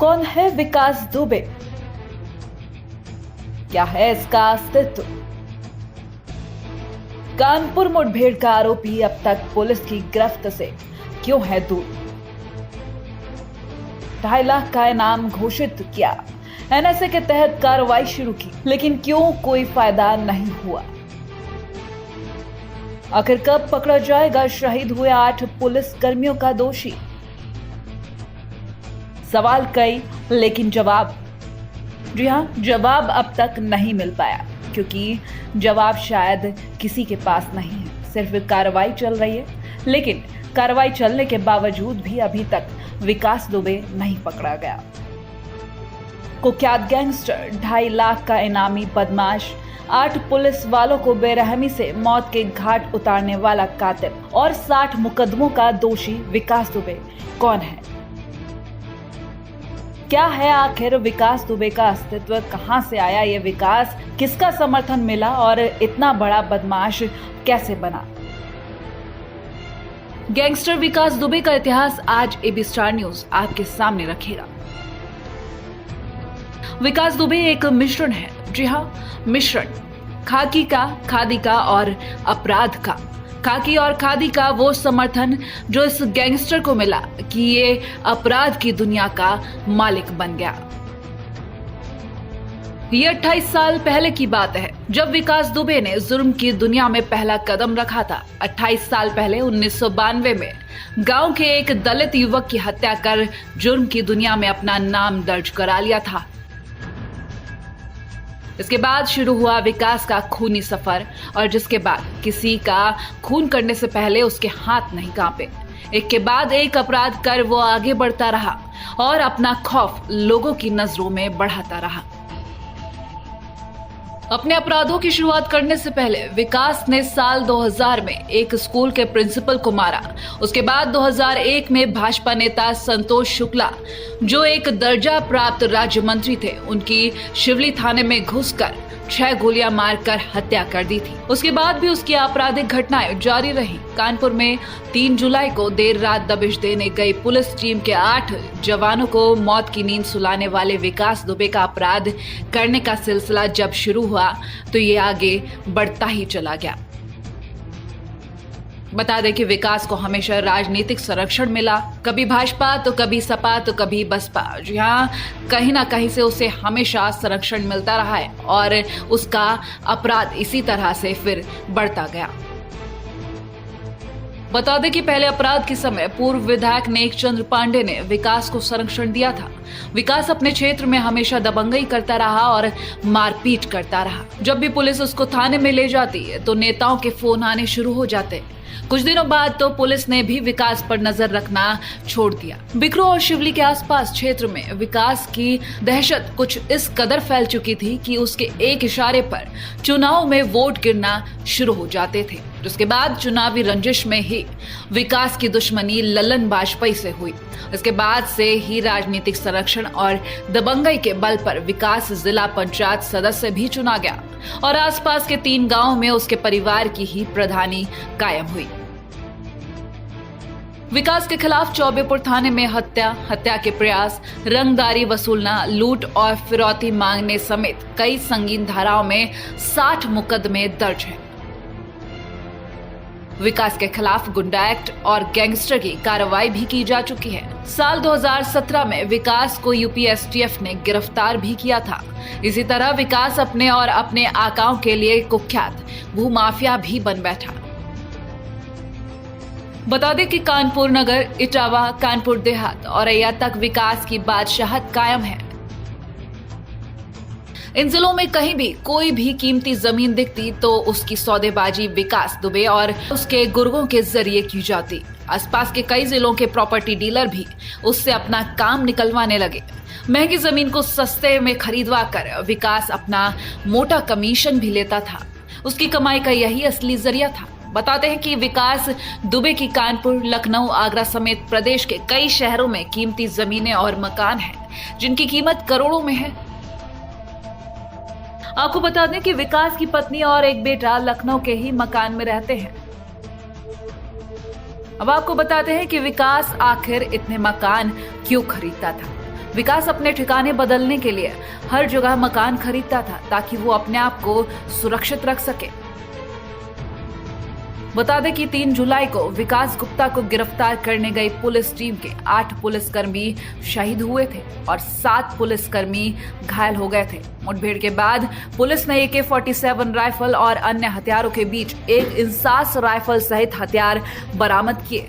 कौन है विकास दुबे? क्या है इसका अस्तित्व? कानपुर मुठभेड़ का आरोपी अब तक पुलिस की गिरफ्त से क्यों है दूर? 2.5 लाख का इनाम घोषित किया, एनएसए के तहत कार्रवाई शुरू की, लेकिन क्यों कोई फायदा नहीं हुआ? आखिर कब पकड़ा जाएगा शहीद हुए 8 पुलिस कर्मियों का दोषी? सवाल कई, लेकिन जवाब, जी हां, जवाब अब तक नहीं मिल पाया, क्योंकि जवाब शायद किसी के पास नहीं है। सिर्फ कार्रवाई चल रही है, लेकिन कार्रवाई चलने के बावजूद भी अभी तक विकास दुबे नहीं पकड़ा गया। कुख्यात गैंगस्टर, 2.5 लाख का इनामी बदमाश, 8 पुलिस वालों को बेरहमी से मौत के घाट उतारने वाला कातिल और 60 मुकदमों का दोषी विकास दुबे कौन है? क्या है आखिर विकास दुबे का अस्तित्व? कहां से आया ये विकास? किसका समर्थन मिला और इतना बड़ा बदमाश कैसे बना? गैंगस्टर विकास दुबे का इतिहास आज एबी स्टार न्यूज आपके सामने रखेगा। विकास दुबे एक मिश्रण है, जी हां, मिश्रण, खाकी का, खादी का और अपराध का। खाकी और खादी का वो समर्थन जो इस गैंगस्टर को मिला कि ये अपराध की दुनिया का मालिक बन गया। ये 28 साल पहले की बात है, जब विकास दुबे ने जुर्म की दुनिया में पहला कदम रखा था। 28 साल पहले 1992 में गांव के एक दलित युवक की हत्या कर जुर्म की दुनिया में अपना नाम दर्ज करा लिया था। इसके बाद शुरू हुआ विकास का खूनी सफर, और जिसके बाद किसी का खून करने से पहले उसके हाथ नहीं कांपे। एक के बाद एक अपराध कर वो आगे बढ़ता रहा और अपना खौफ लोगों की नजरों में बढ़ाता रहा। अपने अपराधों की शुरुआत करने से पहले विकास ने साल 2000 में एक स्कूल के प्रिंसिपल को मारा। उसके बाद 2001 में भाजपा नेता संतोष शुक्ला, जो एक दर्जा प्राप्त राज्य मंत्री थे, उनकी शिवली थाने में घुसकर 6 गोलियां मारकर हत्या कर दी थी। उसके बाद भी उसकी आपराधिक घटनाएं जारी रही। कानपुर में 3 जुलाई को देर रात दबिश देने गई पुलिस टीम के 8 जवानों को मौत की नींद सुलाने वाले विकास दुबे का अपराध करने का सिलसिला जब शुरू हुआ तो ये आगे बढ़ता ही चला गया। बता दें कि विकास को हमेशा राजनीतिक संरक्षण मिला, कभी भाजपा तो कभी सपा तो कभी बसपा। जी हाँ, कहीं ना कहीं से उसे हमेशा संरक्षण मिलता रहा है और उसका अपराध इसी तरह से फिर बढ़ता गया। बता दें कि पहले अपराध के समय पूर्व विधायक नेक चंद्र पांडे ने विकास को संरक्षण दिया था। विकास अपने क्षेत्र में हमेशा दबंगई करता रहा और मारपीट करता रहा। जब भी पुलिस उसको थाने में ले जाती है तो नेताओं के फोन आने शुरू हो जाते। कुछ दिनों बाद तो पुलिस ने भी विकास पर नजर रखना छोड़ दिया। बिकरू और शिवली के आसपास क्षेत्र में विकास की दहशत कुछ इस कदर फैल चुकी थी कि उसके एक इशारे पर चुनाव में वोट गिरना शुरू हो जाते थे। जिसके बाद चुनावी रंजिश में ही विकास की दुश्मनी ललन वाजपेयी से हुई। इसके बाद से ही राजनीतिक संरक्षण और दबंगई के बल पर विकास जिला पंचायत सदस्य भी चुना गया और आसपास के 3 गांवों में उसके परिवार की ही प्रधानी कायम हुई। विकास के खिलाफ चौबेपुर थाने में हत्या के प्रयास, रंगदारी वसूलना, लूट और फिरौती मांगने समेत कई संगीन धाराओं में 60 मुकदमे दर्ज हैं। विकास के खिलाफ गुंडा एक्ट और गैंगस्टर की कार्रवाई भी की जा चुकी है। साल 2017 में विकास को यूपी एसटीएफ ने गिरफ्तार भी किया था। इसी तरह विकास अपने और अपने आकाओं के लिए कुख्यात भूमाफिया भी बन बैठा। बता दें कि कानपुर नगर, इटावा, कानपुर देहात और अय्या तक विकास की बादशाहत कायम है। इन जिलों में कहीं भी कोई भी कीमती जमीन दिखती तो उसकी सौदेबाजी विकास दुबे और उसके गुर्गों के जरिए की जाती। आसपास के कई जिलों के प्रॉपर्टी डीलर भी उससे अपना काम निकलवाने लगे। महंगी जमीन को सस्ते में खरीदवा कर विकास अपना मोटा कमीशन भी लेता था। उसकी कमाई का यही असली जरिया था। बताते हैं कि विकास दुबे की कानपुर, लखनऊ, आगरा समेत प्रदेश के कई शहरों में कीमती जमीनें और मकान हैं जिनकी कीमत करोड़ों में है। आपको बता दें कि विकास की पत्नी और एक बेटा लखनऊ के ही मकान में रहते हैं। अब आपको बताते हैं कि विकास आखिर इतने मकान क्यों खरीदता था। विकास अपने ठिकाने बदलने के लिए हर जगह मकान खरीदता था ताकि वो अपने आप को सुरक्षित रख सके। बता दें कि 3 जुलाई को विकास गुप्ता को गिरफ्तार करने गई पुलिस टीम के 8 पुलिसकर्मी शहीद हुए थे और 7 पुलिसकर्मी घायल हो गए थे। मुठभेड़ के बाद पुलिस ने AK-47 राइफल और अन्य हथियारों के बीच एक इंसास राइफल सहित हथियार बरामद किए।